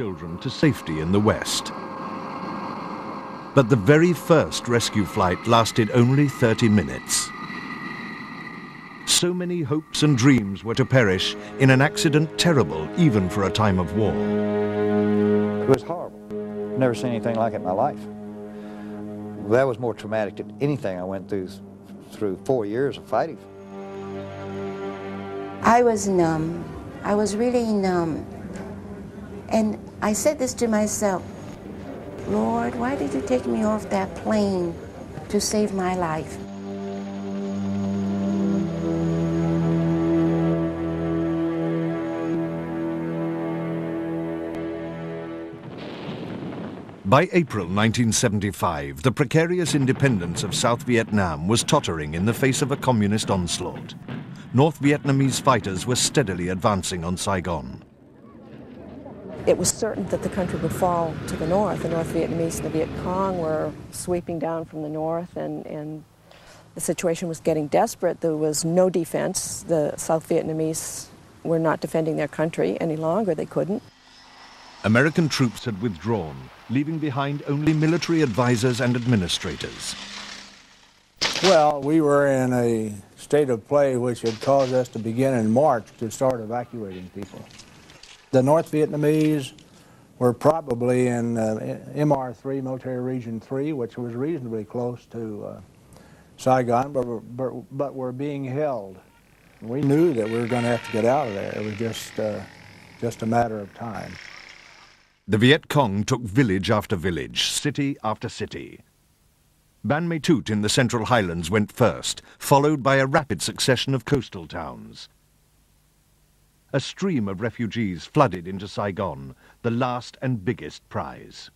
children to safety in the West. But the very first rescue flight lasted only 30 minutes. So many hopes and dreams were to perish in an accident terrible even for a time of war. It was horrible. Never seen anything like it in my life. That was more traumatic than anything I went through 4 years of fighting. I was numb. I was really numb. And I said this to myself, Lord, why did you take me off that plane to save my life? By April 1975, the precarious independence of South Vietnam was tottering in the face of a communist onslaught. North Vietnamese fighters were steadily advancing on Saigon. It was certain that the country would fall to the north. The North Vietnamese and the Viet Cong were sweeping down from the north, and the situation was getting desperate. There was no defense. The South Vietnamese were not defending their country any longer. They couldn't. American troops had withdrawn, leaving behind only military advisors and administrators. Well, we were in a state of play which had caused us to begin in March to start evacuating people. The North Vietnamese were probably in MR3, Military Region 3, which was reasonably close to Saigon, but were being held. We knew that we were going to have to get out of there. It was just a matter of time. The Viet Cong took village after village, city after city. Ban Me Tut in the Central Highlands went first, followed by a rapid succession of coastal towns. A stream of refugees flooded into Saigon, the last and biggest prize.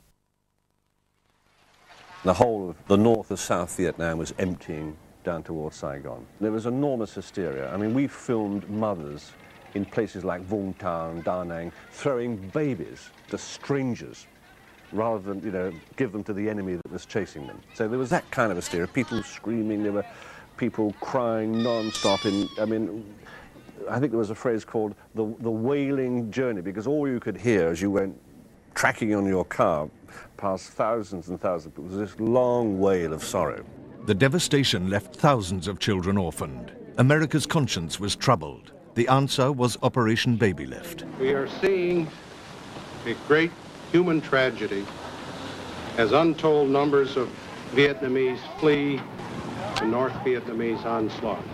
The whole of the north of South Vietnam was emptying down towards Saigon. There was enormous hysteria. I mean, we filmed mothers in places like Vung Tau and Da Nang throwing babies to strangers rather than, give them to the enemy that was chasing them. So there was that kind of hysteria, people screaming, there were people crying non-stop. I think there was a phrase called the wailing journey, because all you could hear as you went tracking on your car past thousands and thousands of people was this long wail of sorrow. The devastation left thousands of children orphaned. America's conscience was troubled. The answer was Operation Baby Lift. We are seeing a great human tragedy as untold numbers of Vietnamese flee the North Vietnamese onslaught.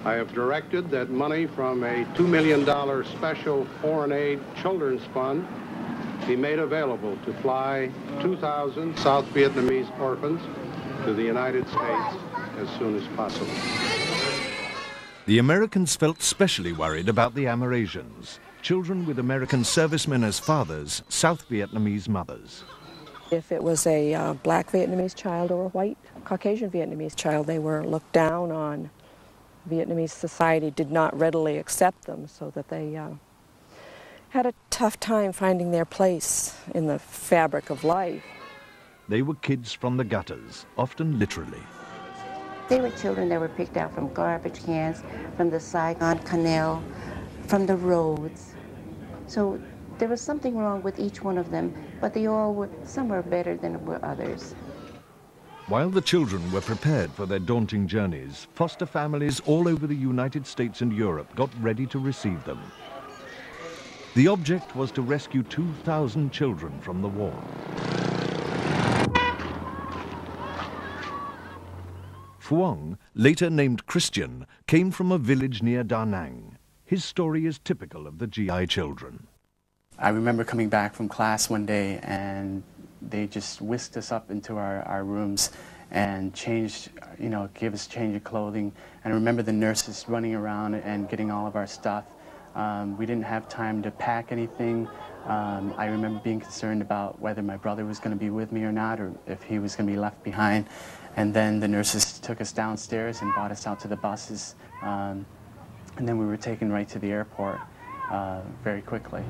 I have directed that money from a $2 million special foreign aid children's fund be made available to fly 2,000 South Vietnamese orphans to the United States as soon as possible. The Americans felt specially worried about the Amerasians, children with American servicemen as fathers, South Vietnamese mothers. If it was a black Vietnamese child or a white Caucasian Vietnamese child, they were looked down on. Vietnamese society did not readily accept them, so that they had a tough time finding their place in the fabric of life. They were kids from the gutters, often literally. They were children that were picked out from garbage cans, from the Saigon Canal, from the roads. So there was something wrong with each one of them, but some were better than were others. While the children were prepared for their daunting journeys, foster families all over the United States and Europe got ready to receive them. The object was to rescue 2,000 children from the war. Phuong, later named Christian, came from a village near Da Nang. His story is typical of the GI children. I remember coming back from class one day, and they just whisked us up into our rooms and changed, gave us a change of clothing. And I remember the nurses running around and getting all of our stuff. We didn't have time to pack anything. I remember being concerned about whether my brother was going to be with me or not, or if he was going to be left behind. And then the nurses took us downstairs and brought us out to the buses. And then we were taken right to the airport very quickly.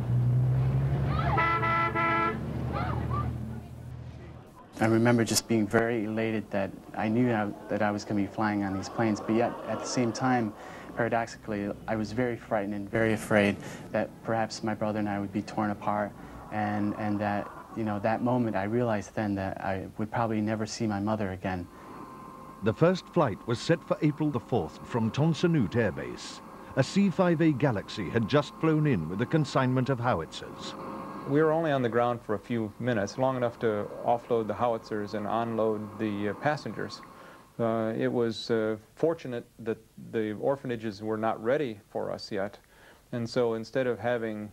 I remember just being very elated that I knew that I was going to be flying on these planes, but yet at the same time, paradoxically, I was very frightened and very afraid that perhaps my brother and I would be torn apart and that, you know, that moment I realized then that I would probably never see my mother again. The first flight was set for April the 4th from Tonsanut Air Base. A C-5A Galaxy had just flown in with a consignment of howitzers. We were only on the ground for a few minutes, long enough to offload the howitzers and unload the passengers. It was fortunate that the orphanages were not ready for us yet, and so instead of having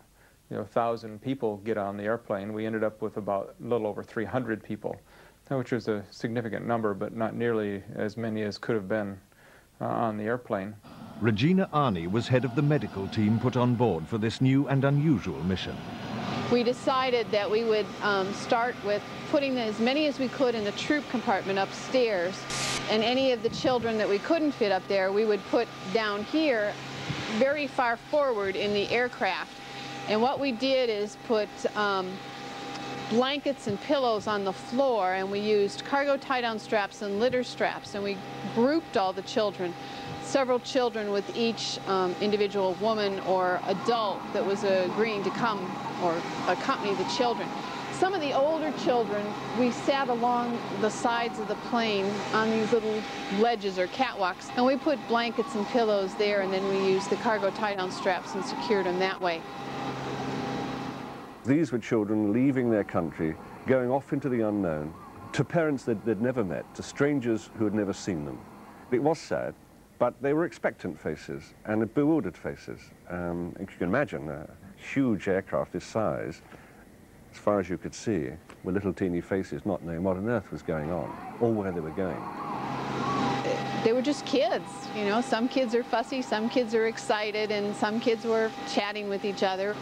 1,000 people get on the airplane, we ended up with about a little over 300 people, which was a significant number, but not nearly as many as could have been on the airplane. Regina Arney was head of the medical team put on board for this new and unusual mission. We decided that we would start with putting as many as we could in the troop compartment upstairs, and any of the children that we couldn't fit up there we would put down here very far forward in the aircraft. And what we did is put blankets and pillows on the floor, and we used cargo tie-down straps and litter straps, and we grouped all the children, several children with each individual woman or adult that was agreeing to come or accompany the children. Some of the older children, we sat along the sides of the plane on these little ledges or catwalks, and we put blankets and pillows there, and then we used the cargo tie-down straps and secured them that way. These were children leaving their country, going off into the unknown, to parents they'd never met, to strangers who had never seen them. It was sad, but they were expectant faces and bewildered faces. If you can imagine a huge aircraft this size, as far as you could see, with little teeny faces not knowing what on earth was going on or where they were going. They were just kids, you know. Some kids are fussy, some kids are excited, and some kids were chatting with each other.